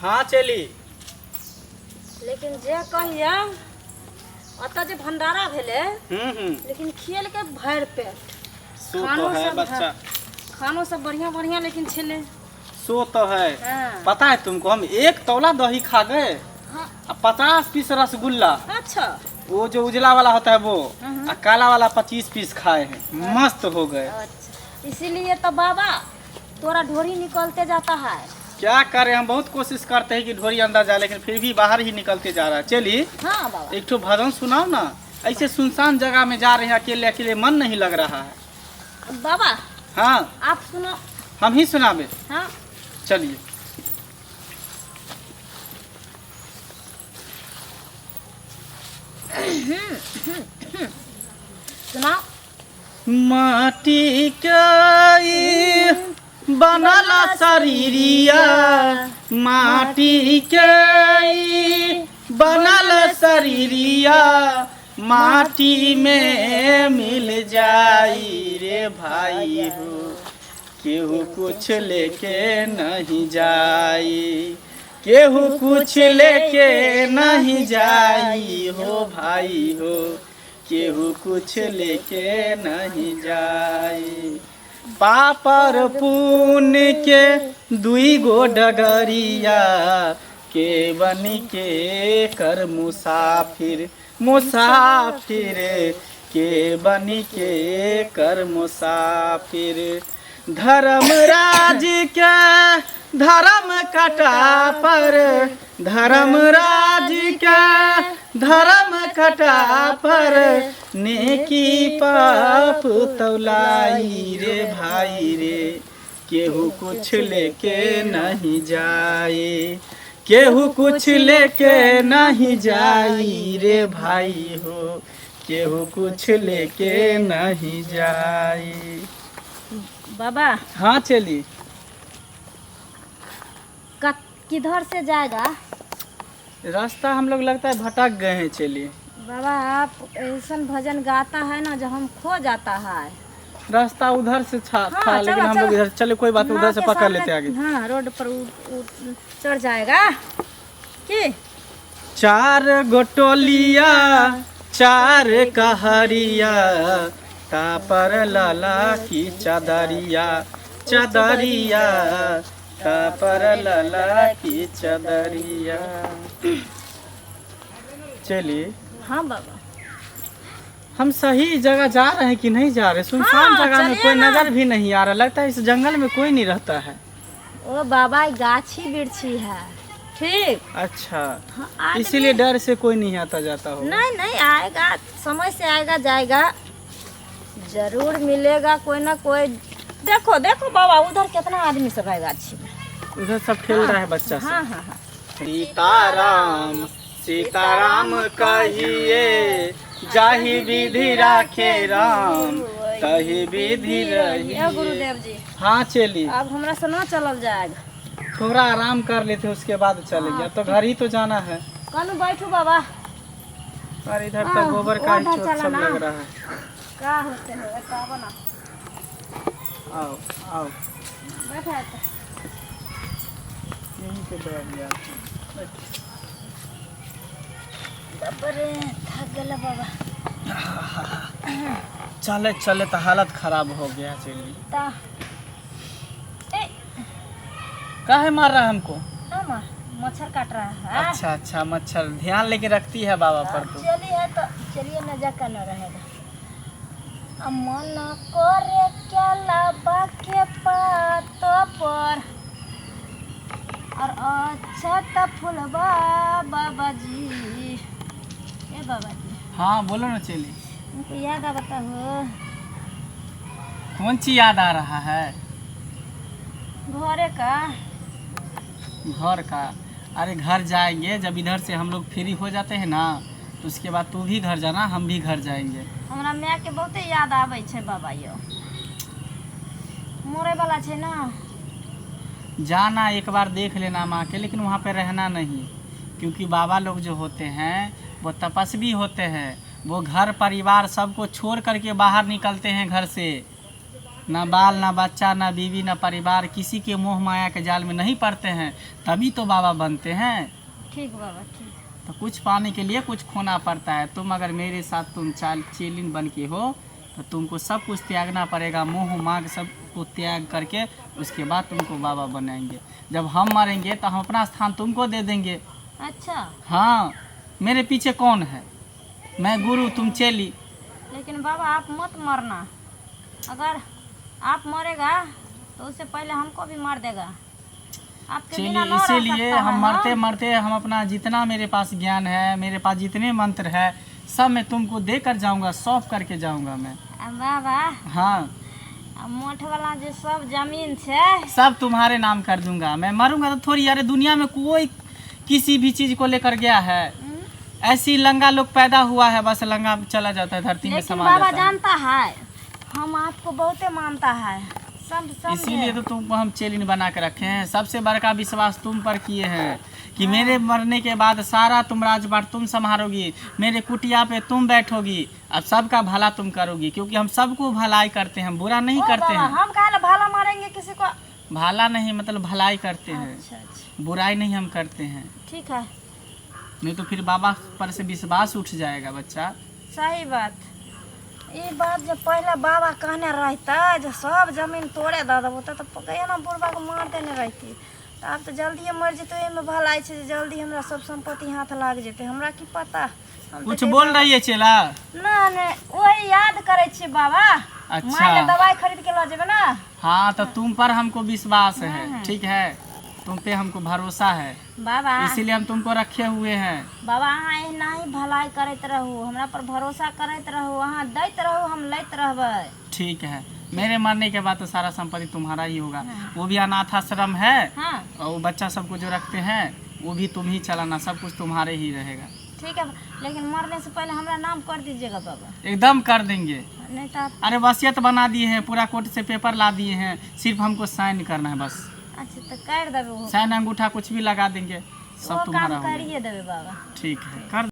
हाँ चली। लेकिन जे कहिया अतः जे भंडारा भेले लेकिन खेल के भर पेट सो तो है बच्चा, खानो सब बढ़िया बढ़िया लेकिन छेले। सो तो है। हाँ। पता है तुमको, हम 1 तौला दही खा गए हाँ। और 50 पीस रसगुल्ला। अच्छा। वो जो उजला वाला होता है वो, और काला वाला 25 पीस खाए हैं। मस्त हो गए। अच्छा, इसीलिए तो बाबा तोरा ढोरी निकलते जाता है। क्या करें, हम बहुत कोशिश करते हैं कि ढोरी अंदर जाए, लेकिन फिर भी बाहर ही निकलते जा रहा है। चलिए हाँ बाबा। एक ठो भजन सुनाओ ना। ऐसे सुनसान जगह में जा रहे हैं, अकेले अकेले मन नहीं लग रहा है। बाबा हाँ आप सुनो। हम ही सुनावे। हाँ चलिए। सुनाओ। माटी के बनल शरीरिया, माटी के बनल शरीरिया, माटी में मिल जाई रे भाई हो। केहू कुछ लेके नहीं जाई, केहू कुछ लेके नहीं जाई हो भाई हो। केहू कुछ लेके नहीं जाई। पापर पुण्य के 2 गो डगरिया, के बनी के कर मुसाफिर, मुसाफिर के बनी के कर मुसाफिर। धर्मराज के धर्म कटा पर, धर्मराज के धर्म कटा पर, नेकी पाप तौलाई रे भाई रे। केहू कुछ लेके नहीं जाए, केहू कुछ लेके नहीं जाई रे भाई हो। केहू कुछ लेके नहीं जाई। बाबा हाँ चली। किधर से जाएगा? रास्ता हम लोग लगता है भटक गए हैं। चलिए। बाबा आप ऐसा भजन गाता है ना जो हम खो जाता है। रास्ता उधर से था, हाँ, लेकिन हम लोग इधर चले, कोई बात, उधर से पकड़ लेते आगे। हाँ रोड पर चढ़ जाएगा कि 4 गोटोलिया 4 कहरिया, तापर लाला की चादरिया, चादरिया तापर लाला की चादरिया। चलिए। हाँ बाबा हम सही जगह जा रहे हैं कि नहीं जा रहे? सुनसान हाँ, जगह में कोई नजर भी नहीं आ रहा। लगता है इस जंगल में कोई नहीं रहता है। ओ बाबा गाछी बिरछी है। ठीक। अच्छा। हाँ, इसीलिए डर से कोई नहीं आता जाता हो। नहीं नहीं आएगा, समय से आएगा जाएगा, जरूर मिलेगा कोई ना कोई। देखो देखो बाबा उधर कितना आदमी सब है गाछी में। उधर सब खेल रहा है बच्चा सब। हाँ हाँ हाँ। सीताराम सीताराम कहिए, जाहि विधि राखे राम, तही विधि रही। गुरुदेव जी। हाँ चली। अब हमरा से ना चलल जाएगा। थोड़ा आराम कर लेते उसके बाद चलेंगे। अब तो घर ही तो जाना है। कनु बैठू बाबा। और इधर तो गोबर का ही चोट सब लग रहा है। का होते हैं का बना। आओ आओ। बैठा है तो। यहीं पे बैठ गया। बाबा रे थक गया बाबा। चले चले तो हालत खराब हो गया। चलिए। ता ए काहे मार रहा है हमको? मामा मच्छर काट रहा है। अच्छा अच्छा, मच्छर ध्यान लेके रखती है बाबा पर तो। चलिए तो चलिए न जाकर न रहेगा। मन करे क्या लाबा के पात पर, और अच्छा त फुलबा बाबा जी। ए बाबा जी। हाँ बोलो ना। चलिए। उनको याद आता हो? कौन सी याद आ रहा है? घरे का। घर का? अरे घर जाएंगे जब इधर से हम लोग फ्री हो जाते हैं ना, तो उसके बाद तू भी घर जाना, हम भी घर जाएंगे। हमरा माय के बहुते याद आवे छे बाबा यो। मोरे वाला छे ना। जाना एक बार देख लेना माँ के, लेकिन वहाँ पे रहना नहीं, क्योंकि बाबा लोग जो होते हैं वो तपस्वी होते हैं। वो घर परिवार सबको छोड़ करके बाहर निकलते हैं घर से। ना बाल ना बच्चा ना बीवी ना परिवार, किसी के मोह माया के जाल में नहीं पड़ते हैं, तभी तो बाबा बनते हैं। ठीक बाबा ठीक। तो कुछ पाने के लिए कुछ खोना पड़ता है। तुम अगर मेरे साथ तुम चेलिन बन के हो तो तुमको सब कुछ त्यागना पड़ेगा, मोह माग सब को त्याग करके उसके बाद तुमको बाबा बनाएंगे। जब हम मरेंगे तो हम अपना स्थान तुमको दे देंगे। अच्छा हाँ, मेरे पीछे कौन है? मैं गुरु, तुम चेली। लेकिन बाबा आप मत मरना, अगर आप मरेगा तो उससे पहले हमको भी मार देगा। आपके बिना चलिए, ना रह इसीलिए सकता हम है, मरते हाँ? मरते हम अपना जितना मेरे पास ज्ञान है, मेरे पास जितने मंत्र है, सब मैं तुमको दे कर जाऊँगा, सौंप करके जाऊँगा मैं। बाबा हाँ, मोठ वाला जो सब जमीन है सब तुम्हारे नाम कर दूंगा। मैं मरूंगा तो थोड़ी, अरे दुनिया में कोई किसी भी चीज़ को लेकर गया है? ऐसी लंगा लोग पैदा हुआ है, बस लंगा चला जाता है, धरती में लेकिन समा बाबा जाता है। जानता है हम आपको बहुते मानता है, सब समझे। इसीलिए तो तुमको हम चेलिन बना के रखे हैं। सबसे बड़का विश्वास तुम पर किए हैं कि मेरे मरने के बाद सारा तुम राजपाट तुम संभालोगी, मेरे कुटिया पे तुम बैठोगी, अब सबका भला तुम करोगी, क्योंकि हम सबको भलाई करते हैं, बुरा नहीं ओ करते बाबा, हैं। हम काहे ला भाला मारेंगे किसी को? भला नहीं मतलब भलाई करते हैं, अच्छा अच्छा बुराई नहीं हम करते हैं। ठीक है, नहीं तो फिर बाबा पर से विश्वास उठ जाएगा बच्चा। सही बात। ये बात जब पहले बाबा कहने रहता जो सब जमीन तोड़े दे देबो तो कहिया ना बुढ़बा को मार देने रहती। तो अब तो जल्दी मर जेते, एहिमे भलाई छै जे जल्दी हमरा सब संपत्ति हाथ लाग जेते। हमरा की पता, हम कुछ तो बोल रही है चेला? ना ने वही याद करे छी बाबा। अच्छा। माँ के दवाई खरीद के ला जेबे ना। हाँ, तो तुम पर हमको विश्वास है, ठीक है, तुम पे हमको भरोसा है, बाबा इसीलिए हम तुमको रखे हुए हैं। बाबा अहाँ एहिना ही भलाई करैत रहू, हमरा पर भरोसा करैत रहू, अहाँ दैत रहू, हम लैत रहबै। ठीक है, मेरे मरने के बाद तो सारा संपत्ति तुम्हारा ही होगा। वो भी अनाथ आश्रम है, हाँ और वो बच्चा सबको जो रखते हैं वो भी तुम ही चलाना, सब कुछ तुम्हारे ही रहेगा। ठीक है, लेकिन मरने से पहले हमरा नाम कर दीजिएगा बाबा। एकदम कर देंगे। नहीं तो अरे वसीयत बना दिए हैं, पूरा कोर्ट से पेपर ला दिए हैं, सिर्फ हमको साइन करना है बस। अच्छा तो कर देबे, साइन अंगूठा कुछ भी लगा देंगे, सब वो तुम्हारा काम होगा। करिए देबे बाबा। ठीक है, कर